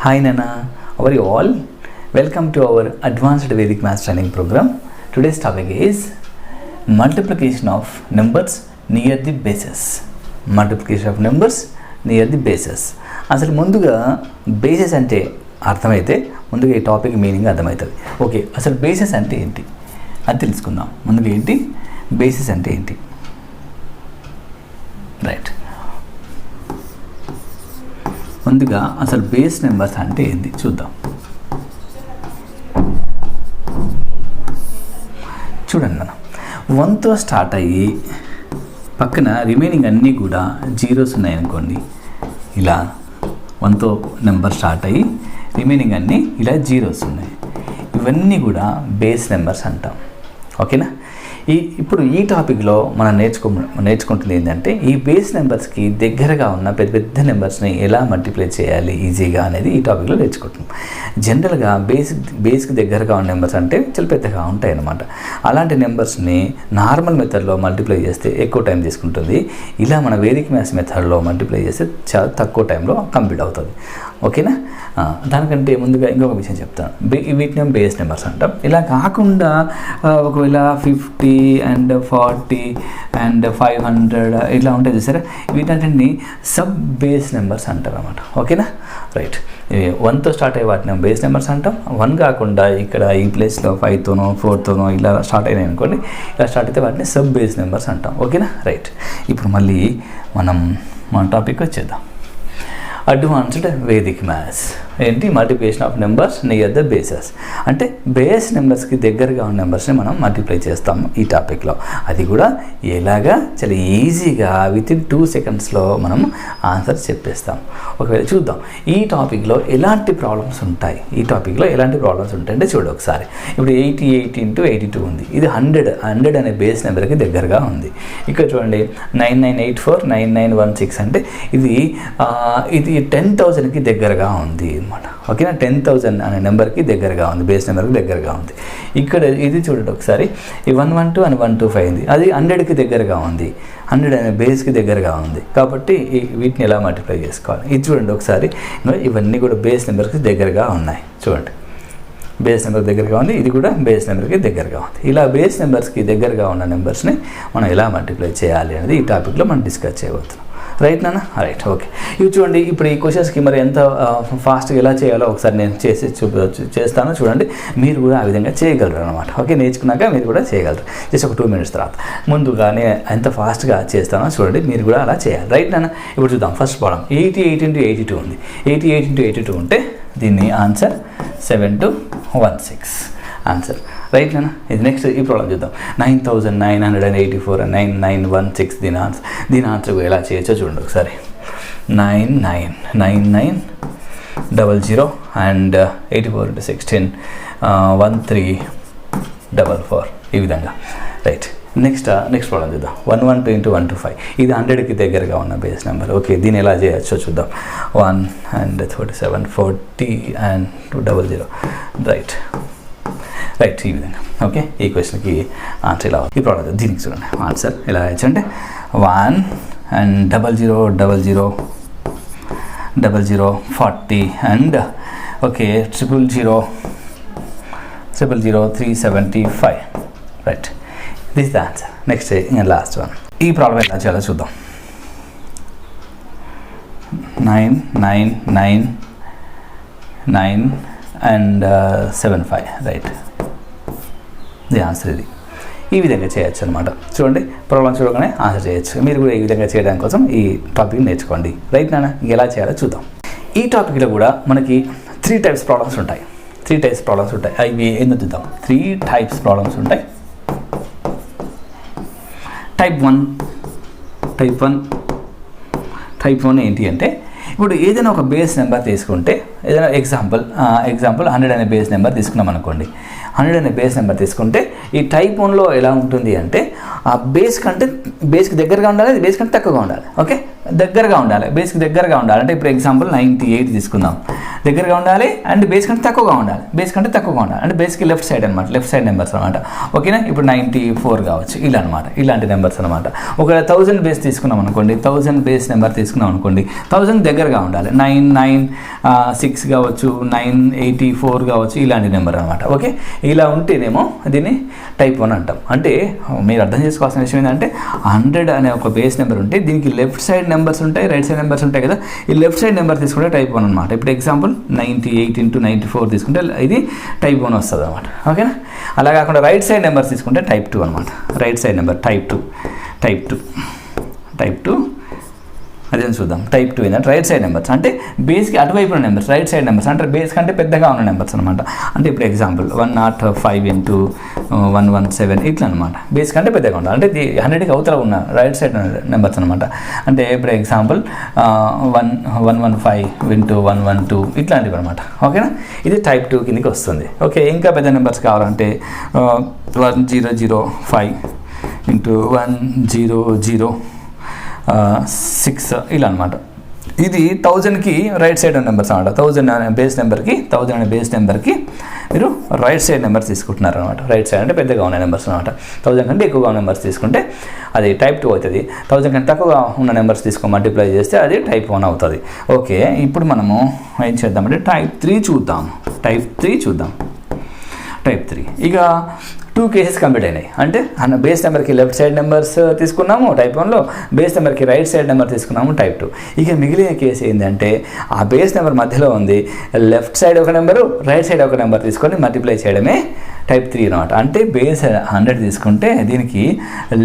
Hi Nana, how are you all? Welcome to our Advanced Vedic Maths Training Program. Today's topic is multiplication of numbers near the bases. Multiplication of numbers near the bases. అసలు ముందుగా bases అంటే అర్థమైతే ముందుగా ఈ topic meaning అర్థమవుతుంది. Okay, అసలు bases అంటే ఏంటి అది తెలుసుకుందాం. ముందుగా ఏంటి బేసెస్ అంటే ఏంటి? రైట్, ముందుగా అసలు బేస్ నెంబర్స్ అంటే ఏంటి చూద్దాం. చూడండి అన్న, 1తో స్టార్ట్ అయ్యి పక్కన రిమైనింగ్ అన్నీ కూడా జీరోస్ ఉన్నాయనుకోండి. ఇలా 1తో నెంబర్ స్టార్ట్ అయ్యి రిమైనింగ్ అన్నీ ఇలా జీరోస్ ఉన్నాయి. ఇవన్నీ కూడా బేస్ నెంబర్స్ అంటాం. ఓకేనా? ఇప్పుడు ఈ టాపిక్లో మనం నేర్చుకుంటుంది ఏంటంటే ఈ బేస్ నెంబర్స్కి దగ్గరగా ఉన్న పెద్ద పెద్ద నెంబర్స్ని ఎలా మల్టిప్లై చేయాలి ఈజీగా అనేది ఈ టాపిక్లో నేర్చుకుంటున్నాం. జనరల్గా బేస్కి దగ్గరగా ఉన్న నెంబర్స్ అంటే చాలా పెద్దగా ఉంటాయి అన్నమాట. అలాంటి నెంబర్స్ని నార్మల్ మెథడ్లో మల్టిప్లై చేస్తే ఎక్కువ టైం తీసుకుంటుంది. ఇలా మన వేదిక్ మ్యాథ్స్ మెథడ్లో మల్టిప్లై చేస్తే చాలా తక్కువ టైంలో కంప్లీట్ అవుతుంది. ఓకేనా? దానికంటే ముందుగా ఇంకొక విషయం చెప్తాను. వీటిని బేస్ నెంబర్స్ అంటాం. ఇలా కాకుండా ఒకవేళ 50 అండ్ 40 అండ్ 500 ఇట్లా ఉంటాయి చూసారా, వీటన్నింటినీ సబ్ బేస్ నెంబర్స్ అంటారు అన్నమాట. ఓకేనా? రైట్, 1తో స్టార్ట్ అయ్యే వాటిని బేస్ నెంబర్స్ అంటాం. 1 కాకుండా ఇక్కడ ఈ ప్లేస్లో 5తోనో 4తోనో ఇలా స్టార్ట్ అయినాయి అనుకోండి, ఇలా స్టార్ట్ అయితే వాటిని సబ్ బేస్ నెంబర్స్ అంటాం. ఓకేనా? రైట్, ఇప్పుడు మళ్ళీ మన టాపిక్ వచ్చేద్దాం. అడ్వాన్స్డ్ వేదిక్ మ్యాథ్స్ ఏంటి? Multiplication of numbers near the bases. అంటే బేస్ నెంబర్స్కి దగ్గరగా ఉన్న నెంబర్స్ని మనం మల్టిప్లై చేస్తాము ఈ టాపిక్లో. అది కూడా ఎలాగా? చాలా ఈజీగా వితిన్ 2 సెకండ్స్లో మనం ఆన్సర్ చెప్పేస్తాం. ఒకవేళ చూద్దాం ఈ టాపిక్లో ఎలాంటి ప్రాబ్లమ్స్ ఉంటాయి. అంటే చూడు ఒకసారి. ఇప్పుడు 88 × 82 ఉంది. ఇది 100 అనే బేస్ నెంబర్కి దగ్గరగా ఉంది. ఇక్కడ చూడండి 9984 9916 అంటే ఇది 10,000కి దగ్గరగా ఉంది అనమాట. ఓకేనా? 10,000 అనే నెంబర్కి దగ్గరగా ఉంది, బేస్ నెంబర్కి దగ్గరగా ఉంది. ఇక్కడ ఇది చూడండి ఒకసారి, ఈ 112 అని 125 ఉంది. అది 100కి దగ్గరగా ఉంది, 100 అనే బేస్కి దగ్గరగా ఉంది. కాబట్టి వీటిని ఎలా మల్టిప్లై చేసుకోవాలి ఇది చూడండి ఒకసారి. ఇవన్నీ కూడా బేస్ నెంబర్కి దగ్గరగా ఉన్నాయి. చూడండి, బేస్ నెంబర్ దగ్గరగా ఉంది, ఇది కూడా బేస్ నెంబర్కి దగ్గరగా ఉంది. ఇలా బేస్ నెంబర్స్కి దగ్గరగా ఉన్న నెంబర్స్ని మనం ఎలా మల్టిప్లై చేయాలి అనేది ఈ టాపిక్లో మనం డిస్కస్ చేయబోతున్నాం. రైట్ నాన్న? Right, okay. ఇవి చూడండి, ఇప్పుడు ఈ క్వశ్చన్స్కి మరి ఎంత ఫాస్ట్గా ఎలా చేయాలో ఒకసారి నేను చేస్తాను. చూడండి, మీరు కూడా ఆ విధంగా చేయగలరు అనమాట. ఓకే, నేర్చుకున్నాక మీరు కూడా చేయగలరు. జస్ట్ ఒక 2 మినిట్స్ తర్వాత. ముందుగా నేను ఎంత ఫాస్ట్గా చేస్తానో చూడండి, మీరు కూడా అలా చేయాలి. రైట్ నాన్న? ఇప్పుడు చూద్దాం. ఫస్ట్ ప్రాబ్లం 88 × 82 ఉంది. 88 × 82 ఉంటే దీన్ని ఆన్సర్ 7216 ఆన్సర్. రైట్ నాన్న? ఇది నెక్స్ట్ ఈ ప్రాబ్లం చూద్దాం. 9984 and 9916 దీని ఆన్సర్ ఎలా చేయొచ్చో చూడండి ఒకసారి. 9900 అండ్ 84 × 16 1344 ఈ విధంగా. రైట్, నెక్స్ట్ ప్రాబ్లం చూద్దాం. 112 × 125 ఇది 100కి దగ్గరగా ఉన్న బేస్ నెంబర్. ఓకే, దీన్ని ఎలా చేయొచ్చో చూద్దాం. 1 and 37 40 and 200. రైట్, ఈ విధంగా. ఓకే, ఈ క్వశ్చన్కి ఆన్సర్ ఇలా ఈ ప్రాబ్లం దీనికి చూడండి ఆన్సర్ ఎలా రాయొచ్చు అంటే 1 and 0000 40 and okay 000 375. Right, this the answer. Next ఇంకా లాస్ట్ వన్. ఈ ప్రాబ్లం ఎలా చేయాలో చూద్దాం. 9999 and 75. రైట్, ది ఆన్సర్ ఇది. ఈ విధంగా చేయొచ్చు అనమాట. చూడండి, ప్రాబ్లం చూడగానే ఆన్సర్ చేయొచ్చు. మీరు కూడా ఈ విధంగా చేయడం కోసం ఈ టాపిక్ నేర్చుకోండి. రైట్ నాన్న? ఎలా చేయాలో చూద్దాం. ఈ టాపిక్లో కూడా మనకి 3 టైప్స్ ప్రాబ్లమ్స్ ఉంటాయి. అవి ఏందో చూద్దాం. 3 టైప్స్ ప్రాబ్లమ్స్ ఉంటాయి. టైప్ 1 ఏంటి అంటే, ఇప్పుడు ఏదైనా ఒక బేస్ నెంబర్ తీసుకుంటే, ఏదైనా ఎగ్జాంపుల్ 100 అనే బేస్ నెంబర్ తీసుకున్నాం అనుకోండి. 100 అనే బేస్ నెంబర్ తీసుకుంటే ఈ టైప్ 1లో ఎలా ఉంటుంది అంటే ఆ బేస్కి దగ్గరగా ఉండాలి, బేస్ కంటే తక్కువగా ఉండాలి. ఓకే, దగ్గరగా ఉండాలి, బేస్కి దగ్గరగా ఉండాలి. అంటే ఇప్పుడు ఎగ్జాంపుల్ 98 తీసుకుందాం. దగ్గరగా ఉండాలి అండ్ బేస్ కంటే తక్కువగా ఉండాలి, అంటే బేస్కి లెఫ్ట్ సైడ్ అనమాట, లెఫ్ట్ సైడ్ నెంబర్స్ అనమాట. ఓకేనా, ఇప్పుడు 94 కావచ్చు, ఇలా అనమాట, ఇలాంటి నెంబర్స్ అనమాట. ఒకవేళ 1000 బేస్ తీసుకున్నాం అనుకోండి, 1000 బేస్ నెంబర్ తీసుకున్నాం అనుకోండి, 1000 దగ్గరగా ఉండాలి, 996 కావచ్చు, 984 కావచ్చు, ఇలాంటి నెంబర్ అనమాట. ఓకే, ఇలా ఉంటేనేమో దీన్ని టైప్ 1 అంటాం. అంటే మీరు అర్థం చేసుకోవాల్సిన విషయం ఏంటంటే 100 అనే ఒక బేస్ నెంబర్ ఉంటే దీనికి లెఫ్ట్ సైడ్ నెంబర్స్ ఉంటాయి, రైట్ సైడ్ నెంబర్స్ ఉంటాయి కదా. ఈ లెఫ్ట్ సైడ్ నెంబర్ తీసుకుంటే టైప్ 1 అనమాట. ఇప్పుడు ఎగ్జాంపుల్ 98 into 94 తీసుకుంటే ఇది టైప్ 1 వస్తుంది అనమాట. ఓకేనా, అలా కాకుండా రైట్ సైడ్ నెంబర్స్ తీసుకుంటే టైప్ 2 అనమాట. రైట్ సైడ్ నెంబర్ టైప్ 2 అదే చూద్దాం. టైప్ 2 ఏంటంటే రైట్ సైడ్ నెంబర్స్, అంటే బేస్కి అటువైపు ఉన్న నెంబర్స్, రైట్ సైడ్ నెంబర్స్ అంటే బేస్ కంటే పెద్దగా ఉన్న నెంబర్స్ అనమాట. అంటే ఇప్పుడు ఎగ్జాంపుల్ 105 into 117 ఇట్లా అనమాట, బేస్ కంటే పెద్దగా ఉండాలి, అంటే 100కి అవతల ఉన్న రైట్ సైడ్ నెంబర్స్ అనమాట. అంటే ఇప్పుడు ఎగ్జాంపుల్ 115 into 112 ఇట్లాంటివి అనమాట. ఓకేనా, ఇది టైప్ 2 కిందకి వస్తుంది. ఓకే, ఇంకా పెద్ద నెంబర్స్ కావాలంటే 1005 into 100 6 ఇలా అనమాట. ఇది 1000కి రైట్ సైడ్ నెంబర్స్ అనమాట. 1000 అనే బేస్ నెంబర్కి మీరు రైట్ సైడ్ నెంబర్స్ తీసుకుంటున్నారు అనమాట. రైట్ సైడ్ అంటే పెద్దగా ఉన్న నెంబర్స్ అనమాట. 1000 కంటే ఎక్కువగా ఉన్న నెంబర్స్ తీసుకుంటే అది టైప్ 2 అవుతుంది. 1000 కంటే తక్కువగా ఉన్న నెంబర్స్ తీసుకొని మల్టిప్లై చేస్తే అది టైప్ 1 అవుతుంది. ఓకే, ఇప్పుడు మనము ఏం చేద్దామంటే టైప్ 3 చూద్దాం. టైప్ 3 ఇక 2 కేసెస్ కంప్లీట్ అయినాయి. అంటే బేస్ నెంబర్కి లెఫ్ట్ సైడ్ నెంబర్స్ తీసుకున్నాము టైప్ 1లో, బేస్ నెంబర్కి రైట్ సైడ్ నెంబర్ తీసుకున్నాము టైప్ 2. ఇక మిగిలిన కేసు ఏంటంటే ఆ బేస్ నెంబర్ మధ్యలో ఉంది, లెఫ్ట్ సైడ్ ఒక నెంబరు, రైట్ సైడ్ ఒక నెంబర్ తీసుకొని మల్టిప్లై చేయడమే టైప్ 3 అనమాట. అంటే బేస్ 100 తీసుకుంటే దీనికి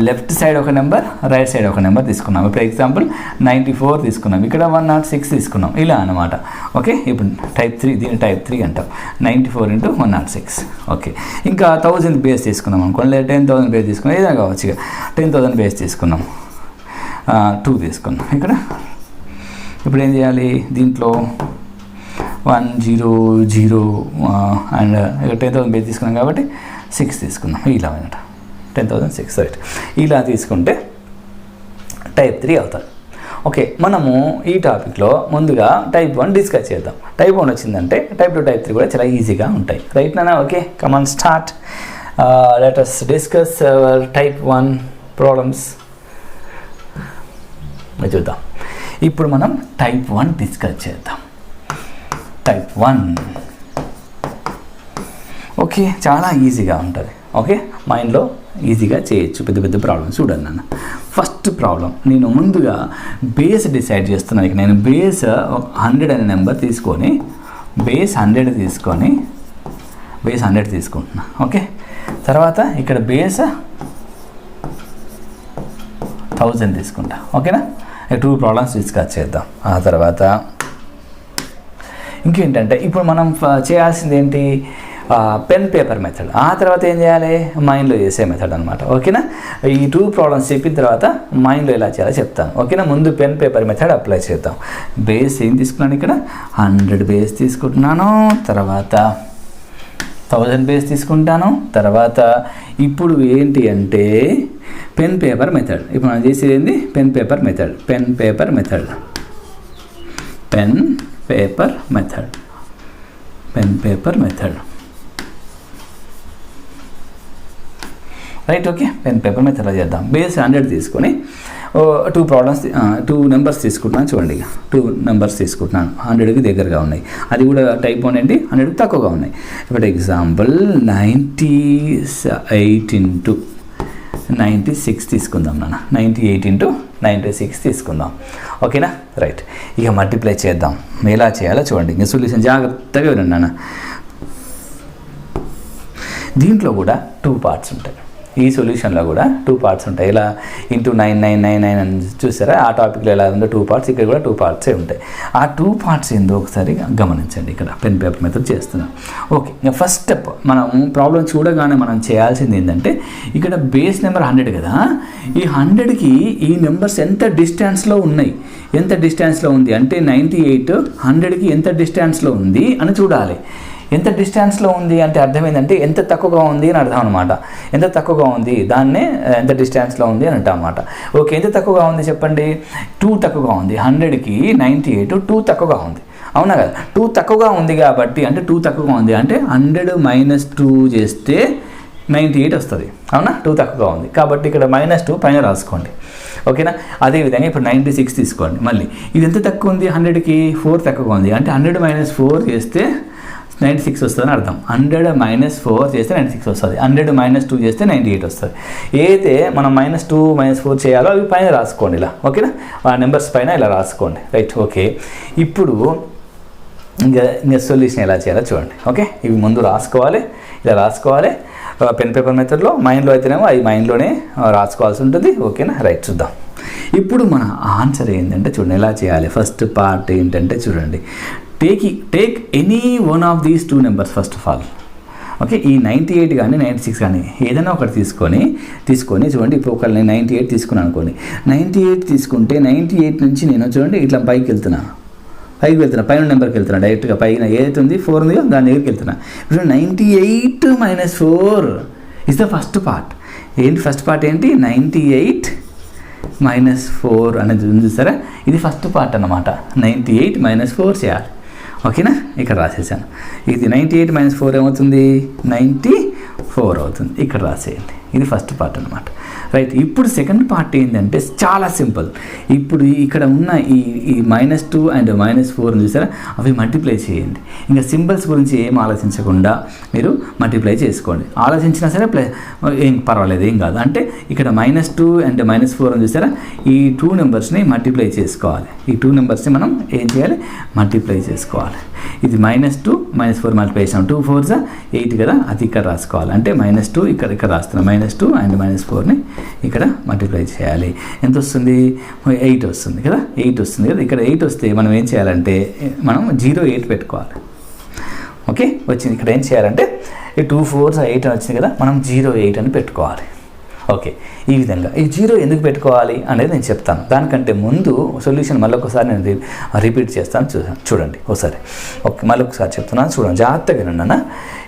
లెఫ్ట్ సైడ్ ఒక నెంబర్, రైట్ సైడ్ ఒక నెంబర్ తీసుకున్నాం. ఇప్పుడు ఎగ్జాంపుల్ 94 తీసుకున్నాం, ఇక్కడ 106 తీసుకున్నాం, ఇలా అనమాట. ఓకే, ఇప్పుడు టైప్ 3, దీన్ని టైప్ 3 అంటాం. 94 into 106. ఓకే, ఇంకా 1000 బేస్ తీసుకున్నాం అనుకోండి, లేదా 10,000 బేస్ తీసుకున్నాం, ఏదైనా కావచ్చు. ఇక 10,000 బేస్ తీసుకున్నాం, 2 తీసుకున్నాం. ఇక్కడ ఇప్పుడు ఏం చేయాలి, దీంట్లో 100 అండ్ 10,000 బేస్ తీసుకున్నాం కాబట్టి 6 తీసుకున్నాం, ఇలా అనమాట. 10,006 రైట్, ఇలా తీసుకుంటే టైప్ 3 అవుతుంది. ఓకే, మనము ఈ టాపిక్లో ముందుగా టైప్ 1 డిస్కస్ చేద్దాం. టైప్ 1 వచ్చిందంటే టైప్ 2 టైప్ 3 కూడా చాలా ఈజీగా ఉంటాయి. రైట్ నానా? Okay, come on start. Let us discuss our type 1 problems. చూద్దాం. ఇప్పుడు మనం టైప్ 1 డిస్కస్ చేద్దాం. టైప్ 1 ఓకే, చాలా ఈజీగా ఉంటుంది. ఓకే, మైండ్లో ఈజీగా చేయొచ్చు పెద్ద పెద్ద ప్రాబ్లమ్స్. చూడండి నాన్న, ఫస్ట్ ప్రాబ్లం నేను ముందుగా బేస్ డిసైడ్ చేస్తున్నాను. నేను బేస్ 100 అనే నెంబర్ తీసుకొని బేస్ 100 తీసుకుంటున్నా. ఓకే, తర్వాత ఇక్కడ బేస్ 1000 తీసుకుంటా. ఓకేనా, 2 ప్రాబ్లమ్స్ డిస్కస్ చేద్దాం. ఆ తర్వాత ఇంకేంటంటే ఇప్పుడు మనం చేయాల్సింది ఏంటి, పెన్ పేపర్ మెథడ్. ఆ తర్వాత ఏం చేయాలి, మైండ్లో చేసే మెథడ్ అనమాట. ఓకేనా, ఈ 2 ప్రాబ్లమ్స్ చెప్పిన తర్వాత మైండ్లో ఎలా చేయాలో చెప్తాను. ఓకేనా, ముందు పెన్ పేపర్ మెథడ్ అప్లై చేద్దాం. బేస్ ఏం తీసుకున్నాను, ఇక్కడ 100 బేస్ తీసుకుంటున్నాను, తర్వాత 1000 బేస్ తీసుకుంటాను. తర్వాత ఇప్పుడు ఏంటి అంటే పెన్ పేపర్ మెథడ్. ఇప్పుడు మనం చేసేది ఏంటి, pen paper method. Right, okay, pen paper మెథడ్లో చేద్దాం. బేస్ 100 తీసుకొని 2 నెంబర్స్ తీసుకుంటున్నాను. చూడండి, 2 నెంబర్స్ తీసుకుంటున్నాను, 100కి దగ్గరగా ఉన్నాయి. అది కూడా టైప్ 1 ఏంటి, 100కి తక్కువగా ఉన్నాయి. ఇప్పుడు ఎగ్జాంపుల్ 98 into 96 తీసుకుందాం నాన్న. 98 into 96 తీసుకుందాం. ఓకేనా, రైట్. ఇక మల్టిప్లై చేద్దాం. ఎలా చేయాలో చూడండి. ఇంకా సొల్యూషన్ జాగ్రత్తగా వినండి నాన్న. దీంట్లో కూడా 2 పార్ట్స్ ఉంటాయి. ఈ సొల్యూషన్లో కూడా 2 పార్ట్స్ ఉంటాయి. ఇలా ఇంటూ 9999 అని చూసారా, ఆ టాపిక్లో ఎలా ఉందో 2 పార్ట్స్, ఇక్కడ కూడా 2 పార్ట్సే ఉంటాయి. ఆ 2 పార్ట్స్ ఏందో ఒకసారి గమనించండి. ఇక్కడ పెన్ పేపర్ మెథడ్ చేస్తున్నాం. ఓకే, ఇంకా ఫస్ట్ స్టెప్ మనం ప్రాబ్లం చూడగానే మనం చేయాల్సింది ఏంటంటే, ఇక్కడ బేస్ నెంబర్ 100 కదా, ఈ 100కి ఈ నెంబర్స్ ఎంత డిస్టెన్స్లో ఉన్నాయి, ఎంత డిస్టెన్స్లో ఉంది అంటే 98 100కి ఎంత డిస్టెన్స్లో ఉంది అని చూడాలి. ఎంత డిస్టెన్స్లో ఉంది అంటే అర్థం ఏంటంటే ఎంత తక్కువగా ఉంది అని అర్థం అనమాట. ఎంత తక్కువగా ఉంది దాన్నే ఎంత డిస్టెన్స్లో ఉంది అని అంటాం అనమాట. ఓకే, ఎంత తక్కువగా ఉంది చెప్పండి, 2 తక్కువగా ఉంది. 100కి 98 2 తక్కువగా ఉంది. అవునా కదా, 2 తక్కువగా ఉంది కాబట్టి, అంటే 2 తక్కువగా ఉంది అంటే 100 - 2 చేస్తే 98 వస్తుంది. అవునా, 2 తక్కువగా ఉంది కాబట్టి ఇక్కడ -2 పైన రాసుకోండి. ఓకేనా, అదేవిధంగా ఇప్పుడు 96 తీసుకోండి. మళ్ళీ ఇది ఎంత తక్కువ ఉంది, 100కి 4 తక్కువగా ఉంది అంటే 100 - 4 చేస్తే 96 వస్తుందని అర్థం. 100 - 4 చేస్తే 96 వస్తుంది. 100 - 2 చేస్తే 98 వస్తుంది. ఏదైతే మనం -2 - 4 చేయాలో అవి పైన రాసుకోండి ఇలా. ఓకేనా, ఆ నెంబర్స్ పైన ఇలా రాసుకోండి. Right, okay. ఇప్పుడు ఇంకా సొల్యూషన్ ఎలా చేయాలో చూడండి. ఓకే, ఇవి ముందు రాసుకోవాలి, ఇలా రాసుకోవాలి పెన్ పేపర్ మెథడ్లో. మైండ్లో అయితేనేమో అవి మైండ్లోనే రాసుకోవాల్సి ఉంటుంది. ఓకేనా, రైట్, చూద్దాం. ఇప్పుడు మన ఆన్సర్ ఏంటంటే చూడండి ఎలా చేయాలి. ఫస్ట్ పార్ట్ ఏంటంటే చూడండి, take any one of these 2 numbers first of all. Okay, ఈ 98 కానీ 96 కానీ ఏదైనా ఒకటి తీసుకొని చూడండి. ఇప్పుడు ఒకళ్ళు నేను 98 తీసుకున్నాను అనుకోండి. 98 తీసుకుంటే 98 నుంచి నేను చూడండి ఇట్లా పైకి వెళ్తున్నా, పైన నెంబర్కి వెళ్తున్నా. డైరెక్ట్గా పైన ఏదైతే ఉంది 4 ఉందో దాని దగ్గరికి వెళ్తున్నా. ఇప్పుడు 98 - 4 ఇస్ ద ఫస్ట్ పార్ట్. ఏంటి ఫస్ట్ పార్ట్ ఏంటి, 98 - 4 అనేది ఉంది సరే, ఇది ఫస్ట్ పార్ట్ అన్నమాట. 98 - 4 చేయాలి. ఓకేనా, ఇక్కడ రాసేసాను. ఇది 98 - 4 ఏమవుతుంది, 94 అవుతుంది. ఇక్కడ రాసేయండి. ఇది ఫస్ట్ పార్ట్ అనమాట. రైట్, ఇప్పుడు సెకండ్ పార్ట్ ఏంటంటే చాలా సింపుల్. ఇప్పుడు ఇక్కడ ఉన్న ఈ -2 అండ్ -4 చూసారా, అవి మల్టిప్లై చేయండి. ఇంకా సింబల్స్ గురించి ఏం ఆలోచించకుండా మీరు మల్టిప్లై చేసుకోండి. ఆలోచించినా సరే ఏం పర్వాలేదు, ఏం కాదు. అంటే ఇక్కడ -2 అండ్ -4 చూసారా, ఈ 2 నెంబర్స్ని మల్టిప్లై చేసుకోవాలి. ఈ 2 నెంబర్స్ని మనం ఏం చేయాలి, మల్టిప్లై చేసుకోవాలి. ఇది -2 - 4 మల్టిప్లై చేసాం. 2 4 8 కదా, అది ఇక్కడ రాసుకోవాలి. అంటే -2 ఇక్కడ రాస్తున్నాం. -2 అండ్ -4ని ఇక్కడ మల్టిప్లై చేయాలి. ఎంత వస్తుంది, 8 వస్తుంది కదా, 8 వస్తుంది కదా. ఇక్కడ 8 వస్తే మనం ఏం చేయాలంటే మనం 08 పెట్టుకోవాలి. ఓకే, వచ్చింది. ఇక్కడ ఏం చేయాలంటే ఈ 2 4 8 అని వచ్చింది కదా, మనం 08 అని పెట్టుకోవాలి. ఓకే, ఈ విధంగా ఈ 0 ఎందుకు పెట్టుకోవాలి అనేది నేను చెప్తాను. దానికంటే ముందు సొల్యూషన్ మళ్ళొకసారి నేను రిపీట్ చేస్తాను, చూడండి ఒకసారి. ఓకే, మళ్ళొకసారి చెప్తున్నాను, చూడండి జాగ్రత్తగా వినండి.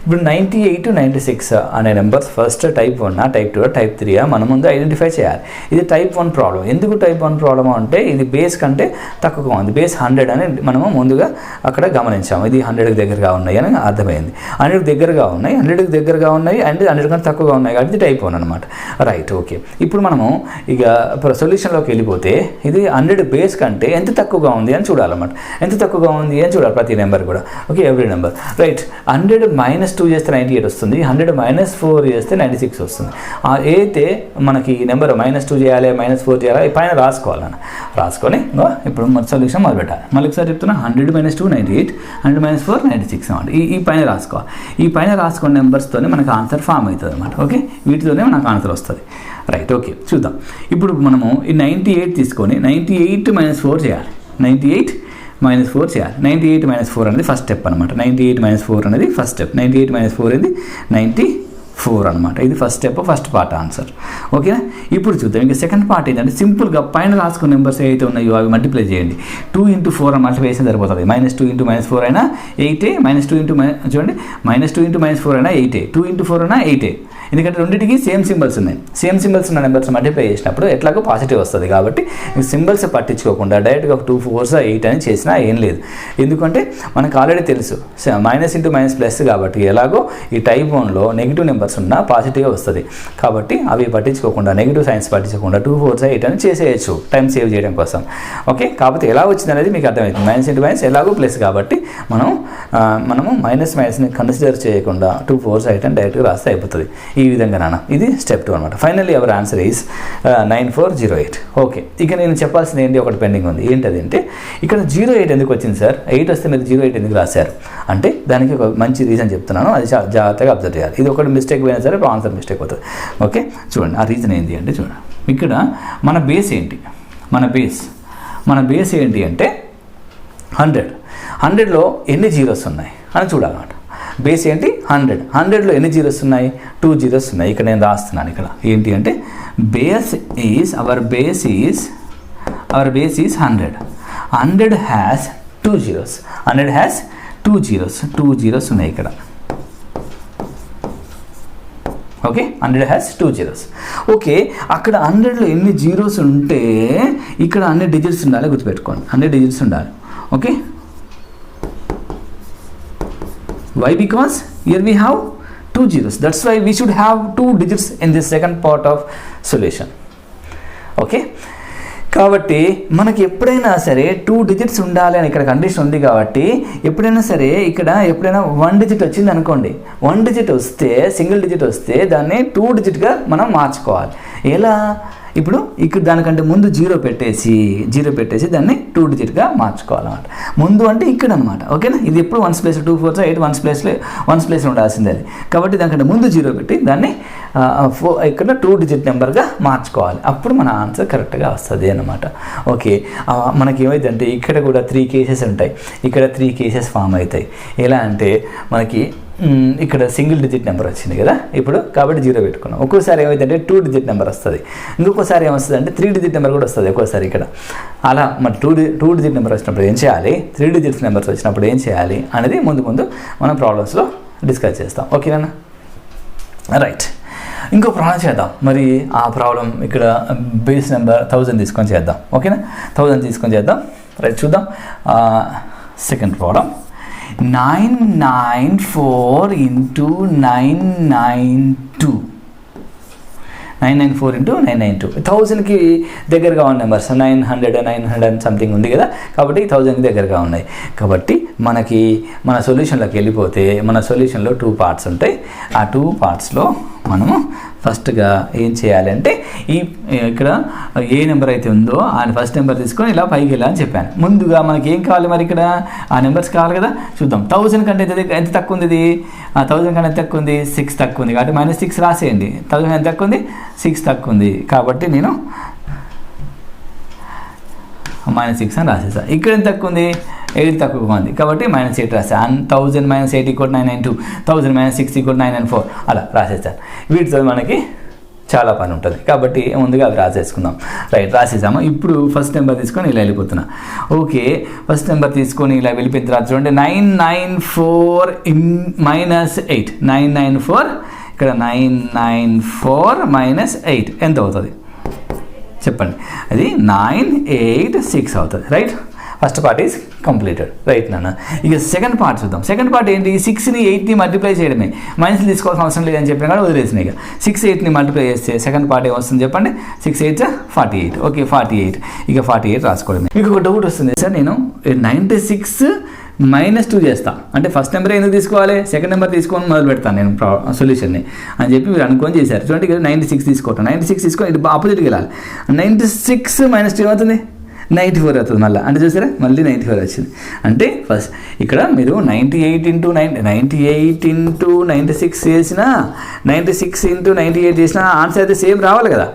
ఇప్పుడు 98 96 అనే numbers first type 1 type 2 type 3 మనం ముందు ఐడెంటిఫై చేయాలి. ఇది టైప్ 1 ప్రాబ్లం. ఎందుకు టైప్ 1 ప్రాబ్లం అంటే ఇది బేస్ కంటే తక్కువగా ఉంది. బేస్ 100 అని మనము ముందుగా అక్కడ గమనించాము. ఇది 100కి దగ్గరగా ఉన్నాయి అని అర్థమైంది. 100కి దగ్గరగా ఉన్నాయి, 100కి దగ్గరగా ఉన్నాయి అండ్ 100 కంటే తక్కువగా ఉన్నాయి కాబట్టి ఇది టైప్ 1 అనమాట. Right, okay. ఇప్పుడు మనము ఇక సొల్యూషన్లోకి వెళ్ళిపోతే ఇది 100 బేస్ కంటే ఎంత తక్కువగా ఉంది అని చూడాలన్నమాట. ఎంత తక్కువగా ఉంది అని చూడాలి ప్రతి నెంబర్ కూడా. Okay, every number. రైట్, 100 - 2 చేస్తే 98 వస్తుంది. 100 - 4 చేస్తే 96 వస్తుంది. అయితే మనకి ఈ నెంబర్ -2 చేయాలి, -4 చేయాలి, పైన రాసుకోవాలన్న. రాసుకొని ఇప్పుడు మన సొల్యూషన్ మొదలు పెట్టాలి. మళ్ళీ ఒకసారి చెప్తున్నా, 100 - 2 98, 100 - 4 96 అన్నమాట. ఈ పైన రాసుకోవాలి. ఈ పైన రాసుకున్న నెంబర్స్తోనే మనకు ఆన్సర్ ఫామ్ అవుతుంది అనమాట. ఓకే, వీటితోనే మనకు ఆన్సర్ వస్తుంది. రైట్, ఓకే, చూద్దాం. ఇప్పుడు మనము ఈ 98 తీసుకొని 98 - 4 చేయాలి. 98 - 4 చేయాలి. 98 - 4 అనేది ఫస్ట్ స్టెప్ అనమాట. 98 - 4 అనేది ఫస్ట్ స్టెప్. 98 - 4 అనేది 94 అనమాట. ఇది first step, first part answer. ఓకేనా, ఇప్పుడు చూద్దాం. ఇంకా సెకండ్ పార్ట్ ఏంటంటే సింపుల్గా పైన రాసుకున్న నెంబర్స్ ఏవైతే ఉన్నాయో అవి మల్టిప్లై చేయండి. 2 × 4 అని మల్టిప్లై చేస్తే సరిపోతుంది. -2 × -4 అయినా 8, -2 × చూడండి, -2 × -4 అయినా 8, 2 × 4 అయినా 8. ఎందుకంటే రెండింటికి సేమ్ సింబల్స్ ఉన్నాయి. సేమ్ సింబల్స్ ఉన్న నెంబర్స్ మల్టిప్లై చేసినప్పుడు ఎట్లాగో పాజిటివ్ వస్తుంది. కాబట్టి సింబల్స్ పట్టించుకోకుండా డైరెక్ట్గా 2 4 8 అని చేసినా ఏం లేదు. ఎందుకంటే మనకు ఆల్రెడీ తెలుసు -× కాబట్టి ఎలాగో ఈ టైప్ 1లో నెగిటివ్ నెంబర్స్ ఉన్నా పాజిటివ్ వస్తుంది. కాబట్టి అవి పట్టించుకోకుండా నెగిటివ్ సైన్స్ పట్టించుకోకుండా 2 4 8 అని చేసేయచ్చు టైం సేవ్ చేయడం కోసం. ఓకే, కాకపోతే ఎలా వచ్చింది అనేది మీకు అర్థమవుతుంది. -× ఎలాగో ప్లస్ కాబట్టి మనము మైనస్ని కన్సిడర్ చేయకుండా 2 4 8 అని డైరెక్ట్గా రాస్తే అయిపోతుంది. ఈ విధంగా నాన్న ఇది స్టెప్ 2 అనమాట. Finally our answer is 9408. Okay, ఇక నేను చెప్పాల్సింది ఏంటి, ఒకటి పెండింగ్ ఉంది. ఏంటది అంటే ఇక్కడ 08 ఎందుకు వచ్చింది సార్, 8 వస్తే మీరు 08 ఎందుకు రాశారు అంటే దానికి ఒక మంచి రీజన్ చెప్తున్నాను. అది జాగ్రత్తగా అబ్జర్వ్ చేయాలి. ఇది ఒకటి మిస్టేక్ పోయినా సరే ఆన్సర్ మిస్టేక్ అవుతుంది. ఓకే, చూడండి ఆ రీజన్ ఏంటి అంటే చూడండి, ఇక్కడ మన బేస్ ఏంటి, మన బేస్ ఏంటి అంటే 100. 100లో ఎన్ని జీరోస్ ఉన్నాయి అని చూడాలన్నమాట. బేస్ ఏంటి 100. 100లో ఎన్ని జీరోస్ ఉన్నాయి, 2 జీరోస్ ఉన్నాయి. ఇక్కడ నేను రాస్తున్నాను. ఇక్కడ ఏంటి అంటే hour base is 100. 100 has 2 zeros. 100 has 2 zeros. 2 zeros ఉన్నాయి ఇక్కడ. Okay, 100 has 2 zeros. ఓకే, అక్కడ 100లో ఎన్ని జీరోస్ ఉంటే ఇక్కడ అన్ని డిజిట్స్ ఉండాలి, గుర్తుపెట్టుకోండి. 100 డిజిట్స్ ఉండాలి. Okay, Why? Because here we have 2 zeros. That's why we should have 2 digits in this second part of solution. Okay. కాబట్టి మనకి ఎప్పుడైనా సరే 2 digits ఉండాలి అని ఇక్కడ కండిషన్ ఉంది కాబట్టి ఎప్పుడైనా సరే ఇక్కడ ఎప్పుడైనా 1 digit వచ్చింది అనుకోండి, 1 digit వస్తే సింగిల్ డిజిట్ వస్తే దాన్ని 2 digitగా మనం మార్చుకోవాలి. ఎలా? ఇప్పుడు ఇక్కడ దానికంటే ముందు జీరో పెట్టేసి దాన్ని 2 digitగా మార్చుకోవాలన్నమాట. ముందు అంటే ఇక్కడ అనమాట. ఓకేనా? ఇది ఎప్పుడు 1's ప్లేస్ 2 4 8 1's ప్లేస్ ఉండాల్సిందే అది. కాబట్టి దానికంటే ముందు జీరో పెట్టి దాన్ని ఇక్కడ 2 digit నెంబర్గా మార్చుకోవాలి. అప్పుడు మన ఆన్సర్ కరెక్ట్గా వస్తుంది అన్నమాట. ఓకే, మనకి ఏమైందంటే ఇక్కడ కూడా 3 కేసెస్ ఉంటాయి, ఇక్కడ 3 కేసెస్ ఫామ్ అవుతాయి. ఎలా అంటే మనకి ఇక్కడ సింగిల్ డిజిట్ నెంబర్ వచ్చింది కదా ఇప్పుడు, కాబట్టి జీరో పెట్టుకున్నాం. ఒక్కోసారి ఏమైందంటే 2 digit నెంబర్ వస్తుంది, ఇంకొకసారి ఏమొస్తుంది అంటే 3 digit నెంబర్ కూడా వస్తుంది ఒక్కోసారి ఇక్కడ. అలా మన 2 digit నెంబర్ వచ్చినప్పుడు ఏం చేయాలి, 3 digits నెంబర్స్ వచ్చినప్పుడు ఏం చేయాలి అనేది ముందు మనం ప్రాబ్లమ్స్లో డిస్కస్ చేస్తాం. ఓకేనా? రైట్, ఇంకో ప్రాబ్లం చేద్దాం. మరి ఆ ప్రాబ్లం ఇక్కడ బేస్ నెంబర్ 1000 తీసుకొని చేద్దాం. ఓకేనా? 1000 తీసుకొని చేద్దాం. రైట్, చూద్దాం. Second problem 994 into 992. 994 into 992. 1000కి దగ్గరగా ఉన్న నెంబర్స్ 900 సంథింగ్ ఉంది కదా, కాబట్టి 1000కి దగ్గరగా ఉన్నాయి. కాబట్టి మనకి మన సొల్యూషన్లోకి వెళ్ళిపోతే మన సొల్యూషన్లో 2 parts ఉంటాయి. ఆ 2 partsలో మనము ఫస్ట్గా ఏం చేయాలి అంటే ఇక్కడ ఏ నెంబర్ అయితే ఉందో ఆ ఫస్ట్ నెంబర్ తీసుకొని ఇలా పైకి వెళ్ళాలని చెప్పాను. ముందుగా మనకి ఏం కావాలి, మరి ఇక్కడ ఆ నెంబర్స్ కావాలి కదా. చూద్దాం. 1000 కంటే ఎంత తక్కువ ఉంది ఇది, 1000 కంటే ఎంత తక్కువ ఉంది, 6 తక్కువ ఉంది. కాబట్టి -6 రాసేయండి. 1000 ఎంత తక్కువ ఉంది, 6 తక్కువ ఉంది. కాబట్టి నేను -6 అని రాసేసాను. ఇక్కడ ఎంత తక్కువ ఉంది, 8 తక్కువగా ఉంది. కాబట్టి -8 రాసాను. 1000 - 8 = 992, 1000 - 6 = 994 అలా రాసేసాను. వీటితో మనకి చాలా పని ఉంటుంది కాబట్టి ముందుగా అవి రాసేసుకుందాం. రైట్, రాసేసాము. ఇప్పుడు ఫస్ట్ నెంబర్ తీసుకొని ఇలా వెళ్ళిపోతున్నా. ఓకే, ఫస్ట్ నెంబర్ తీసుకొని ఇలా వెళ్ళిపోయిన తర్వాత చూడండి 994 -8. 994 ఇక్కడ 994 - 8 ఎంత అవుతుంది చెప్పండి. అది 986 అవుతుంది. Right, first part is completed. Right నాన్న. ఇక సెకండ్ పార్ట్ చూద్దాం. సెకండ్ పార్ట్ ఏంటి, 6ని 8ని మల్టిప్లై చేయడమే. మైనస్ తీసుకోవాల్సిన అవసరం లేదని చెప్పినా కానీ వదిలేసినాయి. ఇక 6 8ని మల్టిప్లై చేస్తే సెకండ్ పార్ట్ ఏమొస్తుంది చెప్పండి. 6 8 48. ఓకే, 48. ఇక 48 రాసుకోవడమే. మీకు ఒక డౌట్ వస్తుంది సార్, నేను 96 -2 చేస్తా అంటే ఫస్ట్ నెంబర్ ఎందుకు తీసుకోవాలి, సెకండ్ నెంబర్ తీసుకొని మొదలు పెడతాను నేను సొల్యూషన్ని అని చెప్పి మీరు అనుకొని చేశారు. చూడండి, ఇక్కడ 96 తీసుకోవటం. 96 తీసుకొని ఇటు ఆపోజిట్కి వెళ్ళాలి. 96 - 2 ఏమవుతుంది, 94 అవుతుంది మళ్ళీ. అంటే చూసారా, మళ్ళీ 94 వచ్చింది. అంటే ఫస్ట్ ఇక్కడ మీరు 98 × 96 చేసినా 96 × 98 చేసినా ఆన్సర్ అయితే సేమ్ రావాలి కదా.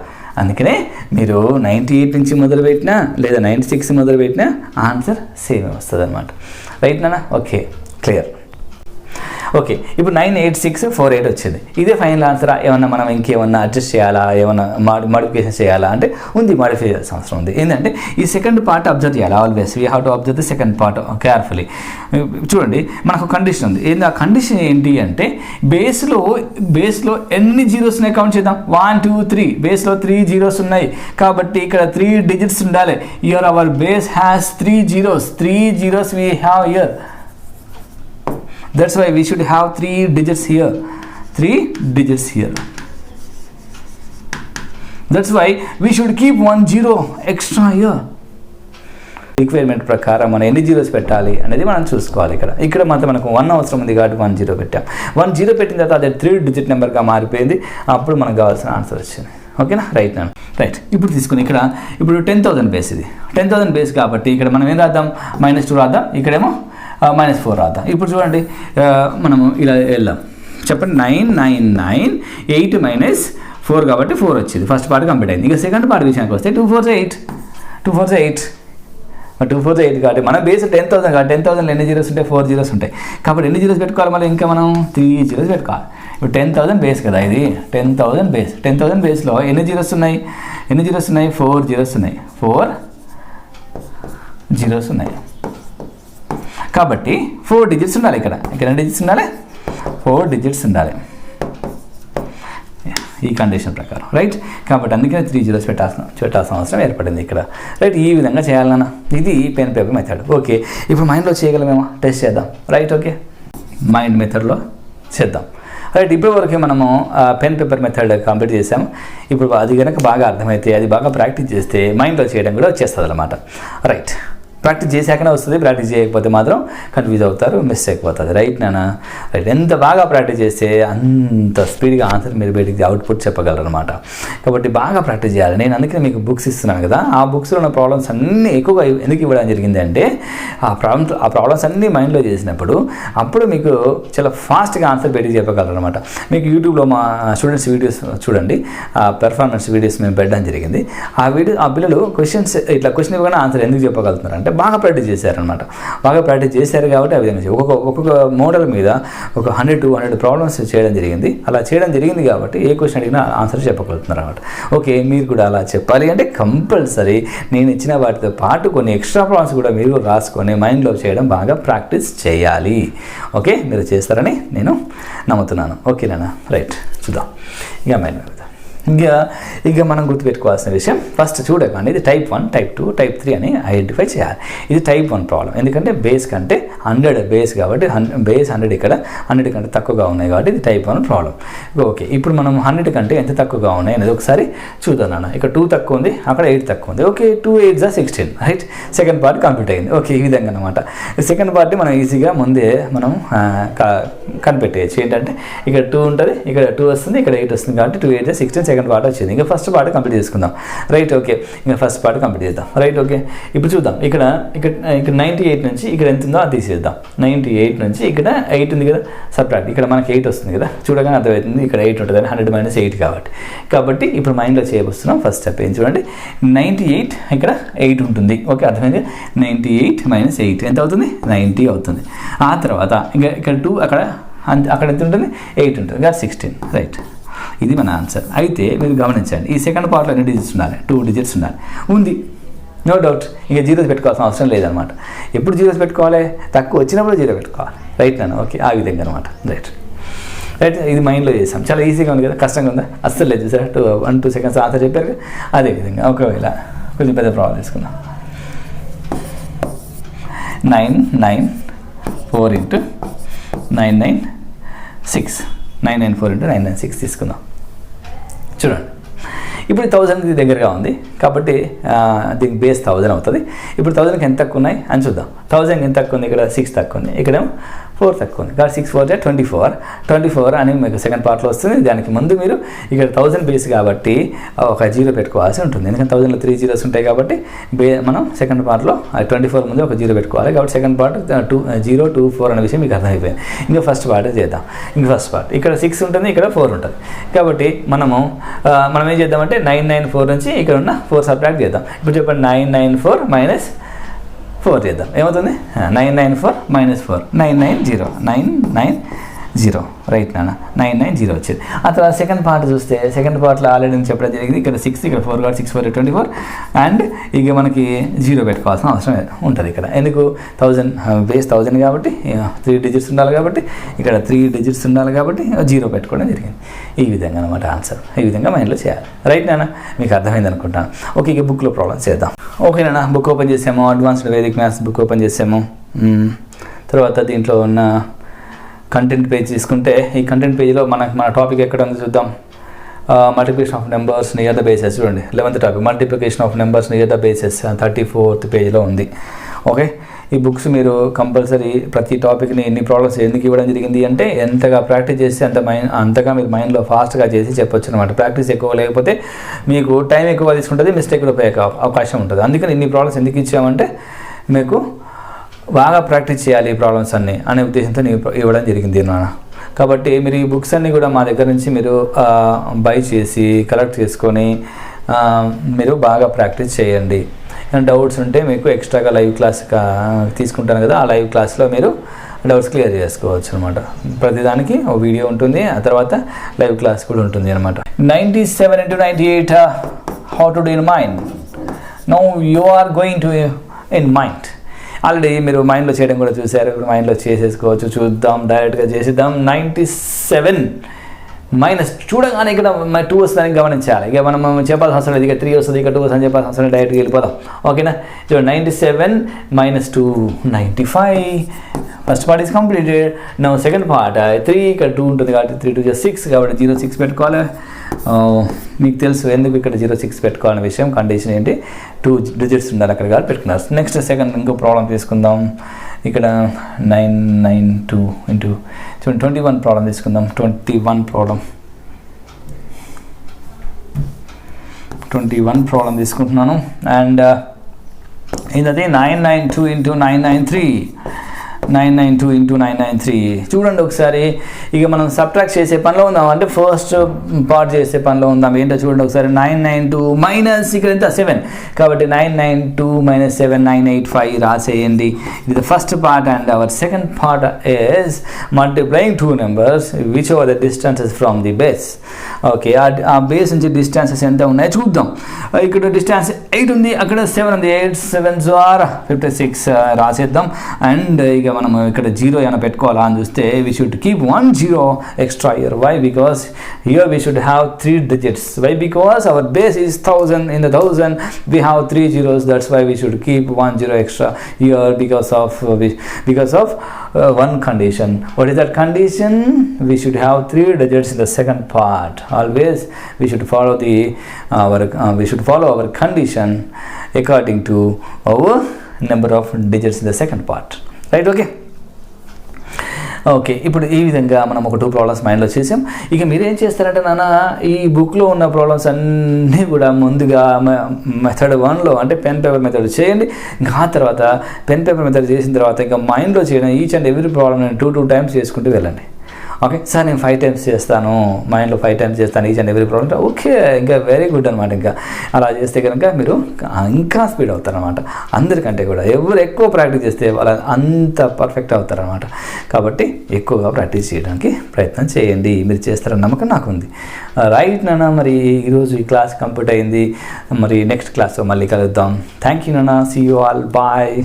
అందుకనే మీరు 98 నుంచి మొదలుపెట్టినా లేదా 96 మొదలుపెట్టినా ఆన్సర్ సేమ్ వస్తుంది అనమాట. రైట్ నాన్న. Okay, clear. ఓకే, ఇప్పుడు 98648 వచ్చింది. ఇదే ఫైనల్ ఆన్సరా, ఏమన్నా మనం ఇంకేమన్నా అడ్జస్ట్ చేయాలా, ఏమన్నా మాడిఫికేషన్ చేయాలా అంటే ఉంది, మాడిఫై చేయాల్సిన అవసరం ఉంది. ఏంటంటే ఈ సెకండ్ పార్ట్ అబ్జర్వ్ చేయాలి. Always we have to observe the second part carefully. చూడండి, మనకు కండిషన్ ఉంది. ఏంటి ఆ కండిషన్ ఏంటి అంటే బేస్లో ఎన్ని జీరోస్ ఉన్నాయి కౌంట్ చేద్దాం. 1 2 3 బేస్లో 3 zeros ఉన్నాయి కాబట్టి ఇక్కడ 3 digits ఉండాలి. Here hour base has 3 zeros. 3 zeros we have here. That's why we should have 3 digits here. 3 digits here. That's why we should keep 1 zero extra here. Requirement ప్రకారం మనం ఎన్ని జీరోస్ పెట్టాలి అనేది మనం చూసుకోవాలి. ఇక్కడ మాత్రం మనకు 1 అవసరం ఉంది కాబట్టి 1 0 పెట్టాం. 1 0 పెట్టిన తర్వాత అదే 3 digit నెంబర్గా మారిపోయింది. అప్పుడు మనకు కావాల్సిన ఆన్సర్ వచ్చింది. ఓకేనా? రైట్ నాన్న. రైట్, ఇప్పుడు తీసుకుని ఇప్పుడు 10,000 బేస్. ఇది 10,000 బేస్ కాబట్టి ఇక్కడ మనం ఏం రాద్దాం, -2 రాద్దాం. ఇక్కడేమో -4 రాద్దాం. ఇప్పుడు చూడండి, మనము ఇలా వెళ్దాం. చెప్పండి, 999 8 - 4 కాబట్టి 4 వచ్చింది. ఫస్ట్ పార్ట్ కంప్లీట్ అయింది. ఇక సెకండ్ పార్ట్ విషయానికి వస్తే 2 4 8. 2 4 8 కాబట్టి మన బేస్ 10,000 కాబట్టి 10,000లో ఎన్ని జీరోస్ ఉంటాయి, 4 zeros ఉంటాయి. కాబట్టి ఎన్ని జీరోస్ పెట్టుకోవాలి, మళ్ళీ ఇంకా మనం 3 zeros పెట్టుకోవాలి. ఇప్పుడు 10,000 బేస్ కదా ఇది, 10,000 బేస్. 10,000 బేస్లో ఎన్ని జీరోస్ ఉన్నాయి, 4 zeros ఉన్నాయి. 4 zeros ఉన్నాయి కాబట్టి 4 digits ఉండాలి. ఇక్కడ ఎన్ని digits ఉండాలి, 4 digits ఉండాలి ఈ కండిషన్ ప్రకారం. రైట్, కాబట్టి అందుకనే 3 zeros పెట్టాల్సిన అవసరం ఏర్పడింది ఇక్కడ. రైట్, ఈ విధంగా చేయాలన్నా ఇది పెన్ పేపర్ మెథడ్. ఓకే, ఇప్పుడు మైండ్లో చేయగలమేమో టెస్ట్ చేద్దాం. రైట్, ఓకే, మైండ్ మెథడ్లో చేద్దాం. రైట్, ఇప్పటివరకు మనము పెన్ పేపర్ మెథడ్ కంప్లీట్ చేసాము. ఇప్పుడు అది కనుక బాగా అర్థమైతే, అది బాగా ప్రాక్టీస్ చేస్తే మైండ్లో చేయడం కూడా వచ్చేస్తుంది అన్నమాట. రైట్, ప్రాక్టీస్ చేశాకనే వస్తుంది, ప్రాక్టీస్ చేయకపోతే మాత్రం కన్ఫ్యూజ్ అవుతారు, మిస్ అయిపోతుంది. రైట్ నాన్న? రైట్, ఎంత బాగా ప్రాక్టీస్ చేస్తే అంత స్పీడ్గా ఆన్సర్ మీరు బయటికి అవుట్పుట్ చెప్పగలరు అనమాట. కాబట్టి బాగా ప్రాక్టీస్ చేయాలి. నేను అందుకని మీకు బుక్స్ ఇస్తున్నాను కదా, ఆ బుక్స్లో ఉన్న ప్రాబ్లమ్స్ అన్నీ ఎక్కువగా ఎందుకు ఇవ్వడం జరిగింది అంటే, ఆ ప్రాబ్లమ్స్ అన్నీ మైండ్లో చేసినప్పుడు అప్పుడు మీకు చాలా ఫాస్ట్గా ఆన్సర్ బయటికి చెప్పగలరు అనమాట. మీకు యూట్యూబ్లో మా స్టూడెంట్స్ వీడియోస్ చూడండి, ఆ పెర్ఫార్మెన్స్ వీడియోస్ మేము పెట్టడం జరిగింది. ఆ పిల్లలు క్వశ్చన్స్ ఇట్లా క్వశ్చన్ ఇవ్వగానే ఆన్సర్ ఎందుకు చెప్పగలుగుతున్నారు అంటే బాగా ప్రాక్టీస్ చేశారనమాట. బాగా ప్రాక్టీస్ చేశారు కాబట్టి ఆ విధంగా ఒక్కొక్క మోడల్ మీద ఒక 100-200 ప్రాబ్లమ్స్ చేయడం జరిగింది. అలా చేయడం జరిగింది కాబట్టి ఏ క్వశ్చన్ అడిగినా ఆన్సర్ చెప్పగలుగుతున్నారు అనమాట. ఓకే, మీరు కూడా అలా చెప్పాలి అంటే కంపల్సరీ నేను ఇచ్చిన వాటితో పాటు కొన్ని ఎక్స్ట్రా ప్రాబ్లమ్స్ కూడా మీరు రాసుకొని మైండ్లో చేయడం బాగా ప్రాక్టీస్ చేయాలి. ఓకే, మీరు చేస్తారని నేను నమ్ముతున్నాను. ఓకేనా? రైట్, చూద్దాం ఇక మైండ్ మీద. ఇక మనం గుర్తుపెట్టుకోవాల్సిన విషయం, ఫస్ట్ చూడకండి ఇది టైప్ 1, టైప్ 2, టైప్ 3 అని ఐడెంటిఫై చేయాలి. ఇది టైప్ 1 ప్రాబ్లం, ఎందుకంటే బేస్ కంటే 100 బేస్ కాబట్టి బేస్ 100 ఇక్కడ 100 కంటే తక్కువగా ఉన్నాయి కాబట్టి ఇది టైప్ 1 ప్రాబ్లం. ఓకే, ఇప్పుడు మనం 100 కంటే ఎంత తక్కువగా ఉన్నాయి అనేది ఒకసారి చూద్దాం నాన్న. ఇక్కడ 2 తక్కువ ఉంది, అక్కడ 8 తక్కువ ఉంది. Okay, 2 8 16. Right, second part complete అయింది. ఓకే, ఈ విధంగా అనమాట. సెకండ్ పార్ట్ మనం ఈజీగా ముందే మనం కనిపెట్టేయచ్చు. ఏంటంటే ఇక్కడ 2 ఉంటుంది, ఇక్కడ 2 వస్తుంది, ఇక్కడ 8 వస్తుంది కాబట్టి 2 8 16 సెకండ్ పార్ట్ వచ్చింది. ఇంకా ఫస్ట్ పార్ట్ కంప్లీట్ చేసుకుందాం. రైట్, ఓకే, ఇంకా ఫస్ట్ పార్ట్ కంప్లీట్ చేద్దాం. రైట్, ఓకే, ఇప్పుడు చూద్దాం. ఇక్కడ 98 నుంచి ఇక్కడ ఎంత ఉందో అది తీసేద్దాం. 98 నుంచి ఇక్కడ 8 ఉంది కదా, సబ్ట్రాక్ట్. ఇక్కడ మనకి 8 వస్తుంది కదా, చూడగానే అర్థమవుతుంది ఇక్కడ 8 ఉంటుంది అని, 100 - 8 కాబట్టి ఇప్పుడు మైండ్లో చేయబోస్తున్నాం. ఫస్ట్ స్టెప్ ఏం చూడండి, 98 ఇక్కడ 8 ఉంటుంది. ఓకే, అర్థమైంది. 98 - 8 ఎంత అవుతుంది? 90 అవుతుంది. ఆ తర్వాత ఇంకా ఇక్కడ 2 అక్కడ ఎంత ఉంటుంది? 8 ఉంటుంది కదా, 16. రైట్, ఇది మన ఆన్సర్. అయితే మీరు గమనించండి, ఈ సెకండ్ పార్ట్లో ఎన్ని డిజిట్స్ ఉండాలి? 2 డిజిట్స్ ఉండాలి. ఉంది, నో డౌట్. ఇంకా జీరోస్ పెట్టుకోవాల్సిన అవసరం లేదనమాట. ఎప్పుడు జీరోస్ పెట్టుకోవాలి? తక్కువ వచ్చినప్పుడు జీరో పెట్టుకోవాలి. రైట్ నాన్న? ఓకే, ఆ విధంగా అనమాట. రైట్, ఇది మైండ్లో చేసాం. చాలా ఈజీగా ఉంది కదా, కష్టంగా ఉందా? అస్సలు లేదు సార్. 1-2 సెకండ్స్ ఆన్సర్ చెప్పారు కదా, అదేవిధంగా ఒకవేళ కొంచెం పెద్ద ప్రాబ్లం తీసుకుందాం. 994 × 996 994 × 996 తీసుకుందాం. చూడండి, ఇప్పుడు 1000 దగ్గరగా ఉంది కాబట్టి దీనికి బేస్ 1000 అవుతుంది. ఇప్పుడు 1000కి ఎంత తక్కువ ఉన్నాయి అని చూద్దాం. 1000కి ఎంత తక్కువ ఉంది? ఇక్కడ 6 తక్కువ ఉంది, ఇక్కడేమో 4 తక్కువ ఉంది కాబట్టి 6 4 24 అని మీకు సెకండ్ పార్ట్లో వస్తుంది. దానికి ముందు మీరు ఇక్కడ 1000 బేస్ కాబట్టి ఒక జీరో పెట్టుకోవాల్సి ఉంటుంది, ఎందుకంటే 1000లో 3 జీరోస్ ఉంటాయి కాబట్టి మనం సెకండ్ పార్ట్లో 24 ముందు ఒక జీరో పెట్టుకోవాలి. కాబట్టి సెకండ్ పార్ట్ 0 2 4 అనే విషయం మీకు అర్థమైపోయింది. ఇంకా ఫస్ట్ పార్ట్ చేద్దాం. ఇంకా ఫస్ట్ పార్ట్ ఇక్కడ 6 ఉంటుంది, ఇక్కడ 4 ఉంటుంది కాబట్టి మనం ఏం చేద్దామంటే 994 నుంచి ఇక్కడ ఉన్న 4 సబ్ట్రాక్ట్ చేద్దాం. ఇప్పుడు చెప్పండి, 994 - 4 చేద్దాం. ఏమవుతుంది? 994 - 4 990. రైట్ నాన్న, 990 వచ్చింది. ఆ తర్వాత సెకండ్ పార్ట్ చూస్తే, సెకండ్ పార్ట్లో ఆల్రెడీ నేను చెప్పడం జరిగింది. ఇక్కడ 6, ఇక్కడ 4 కాబట్టి 6 4 24 అండ్ ఇక మనకి జీరో పెట్టుకోవాల్సిన అవసరం ఉంటుంది ఇక్కడ. ఎందుకు? 1000 బేస్ 1000 కాబట్టి 3 డిజిట్స్ ఉండాలి కాబట్టి ఇక్కడ 3 డిజిట్స్ ఉండాలి కాబట్టి జీరో పెట్టుకోవడం జరిగింది. ఈ విధంగా అనమాట ఆన్సర్. ఈ విధంగా మైండ్లో చేయాలి. రైట్ నాన్న? మీకు అర్థమైంది అనుకుంటాను. ఓకే, ఇక బుక్లో ప్రాబ్లమ్స్ చేద్దాం. ఓకే నాన్న, బుక్ ఓపెన్ చేసాము. Advanced Vedic maths book open చేసాము. తర్వాత దీంట్లో ఉన్న కంటెంట్ పేజ్ తీసుకుంటే, ఈ కంటెంట్ పేజ్లో మన టాపిక్ ఎక్కడ ఉందో చూద్దాం. Multiplication of numbers near the bases. చూడండి, 11th topic multiplication of numbers near the bases 34th పేజ్లో ఉంది. ఓకే, ఈ బుక్స్ మీరు కంపల్సరీ ప్రతి టాపిక్ని ఎన్ని ప్రాబ్లమ్స్ ఎందుకు ఇవ్వడం జరిగింది అంటే, ఎంతగా ప్రాక్టీస్ చేస్తే అంతగా మీరు మైండ్లో ఫాస్ట్గా చేసి చెప్పొచ్చు అనమాట. ప్రాక్టీస్ ఎక్కువ లేకపోతే మీకు టైం ఎక్కువ తీసుకుంటుంది, మిస్టేక్ పోయే అవకాశం ఉంటుంది. అందుకని ఇన్ని ప్రాబ్లమ్స్ ఎందుకు ఇచ్చామంటే, మీకు బాగా ప్రాక్టీస్ చేయాలి ఈ ప్రాబ్లమ్స్ అన్నీ అనే ఉద్దేశంతో ఇవ్వడం జరిగింది నాన్న. కాబట్టి మీరు ఈ బుక్స్ అన్నీ కూడా మా దగ్గర నుంచి మీరు బై చేసి కలెక్ట్ చేసుకొని మీరు బాగా ప్రాక్టీస్ చేయండి. డౌట్స్ ఉంటే మీకు ఎక్స్ట్రాగా లైవ్ క్లాస్ తీసుకుంటాను కదా, ఆ లైవ్ క్లాస్లో మీరు డౌట్స్ క్లియర్ చేసుకోవచ్చు అనమాట. ప్రతిదానికి ఒక వీడియో ఉంటుంది, ఆ తర్వాత లైవ్ క్లాస్ కూడా ఉంటుంది అనమాట. 97 × 98 how to do in mind. Now you are going to in mind. Already మీరు మైండ్లో చేయడం కూడా చూసారు, ఇప్పుడు మైండ్లో చేసేసుకోవచ్చు. చూద్దాం, డైరెక్ట్గా చేసేద్దాం. 97 మైనస్ చూడగానే ఇక్కడ 2 వస్తుందని గమనించాలి. ఇక మనం చెప్పాల్సిన అవసరం లేదు, ఇక 3 వస్తుంది, ఇక 2 వస్తుంది చెప్పాల్సిన అవసరం లేదు, డైరెక్ట్గా వెళ్ళిపోదాం. ఓకేనా? So 97 - 2 95. First part is completed. Now second part 3, ఇక్కడ 2 ఉంటుంది కాబట్టి 3 2 6 కాబట్టి 06 పెట్టుకోవాలి. మీకు తెలుసు ఎందుకు ఇక్కడ 06 పెట్టుకోవాలనే విషయం. కండిషన్ ఏంటి, 2 డిజిట్స్ ఉండాలి అక్కడ కాబట్టి పెట్టుకున్నారు. నెక్స్ట్ సెకండ్ ఇంకో ప్రాబ్లం తీసుకుందాం. ఇక్కడ 992 ఇంటూ 21 ప్రాబ్లం తీసుకుందాం. 21 ప్రాబ్లం తీసుకుంటున్నాను. అండ్ ఇది 992 ఇంటూ 993. 992 ఇంటూ 993 చూడండి ఒకసారి. ఇక మనం సబ్ట్రాక్ట్ చేసే పనిలో ఉందాం, అంటే ఫస్ట్ పార్ట్ చేసే పనిలో ఉందాం. ఏంటో చూడండి ఒకసారి. 992 మైనస్ ఇక్కడ ఎంత 7 కాబట్టి 992 - 7 985 రాసేయండి. ఇది the first part. And hour second part is multiplying 2 numbers which over the distances from the base. Okay, ఆ బేస్ నుంచి డిస్టెన్సెస్ ఎంత ఉన్నాయో చూద్దాం. ఇక్కడ డిస్టెన్స్ 8 ఉంది, అక్కడ 7 ఉంది. 8 7s are 56 రాసేద్దాం. అండ్ ఇక మనం ఇక్కడ 0 ఏమైనా పెట్టుకోవాలా అని చూస్తే we should keep 1 0 extra here. Why? Because here we should have 3 digits. Why? Because our base is 1000. In the 1000 we have 3 zeros. That's why we should keep 1 0 extra here because of one condition. What is that condition? We should have 3 digits in the second part. Always we should follow our condition according to our number of digits in the second part. Right? Okay, ఇప్పుడు ఈ విధంగా మనం ఒక 2 problems మైండ్లో చేసాం. ఇక మీరేం చేస్తారంటే నాన్న, ఈ బుక్లో ఉన్న ప్రాబ్లమ్స్ అన్నీ కూడా ముందుగా మెథడ్ 1లో అంటే పెన్ పేపర్ మెథడ్ చేయండి. ఇంకా ఆ తర్వాత పెన్ పేపర్ మెథడ్ చేసిన తర్వాత ఇంకా మైండ్లో చేయడం ఈచ్ అండ్ ఎవ్రీ ప్రాబ్లమ్ నేను 2 times చేసుకుంటూ వెళ్ళండి. ఓకే సార్, నేను 5 times చేస్తాను, మైండ్లో 5 times చేస్తాను each and every problem. Okay, ఇంకా వెరీ గుడ్ అనమాట. ఇంకా అలా చేస్తే కనుక మీరు ఇంకా స్పీడ్ అవుతారనమాట. అందరికంటే కూడా ఎవరు ఎక్కువ ప్రాక్టీస్ చేస్తే వాళ్ళ అంత పర్ఫెక్ట్ అవుతారనమాట. కాబట్టి ఎక్కువగా ప్రాక్టీస్ చేయడానికి ప్రయత్నం చేయండి. మీరు చేస్తారని నమ్మకం నాకు ఉంది. రైట్ నాన్న, మరి ఈరోజు ఈ క్లాస్ కంప్లీట్ అయింది. మరి నెక్స్ట్ క్లాస్లో మళ్ళీ కలుద్దాం. థ్యాంక్ యూ నాన్న. See you all. బాయ్.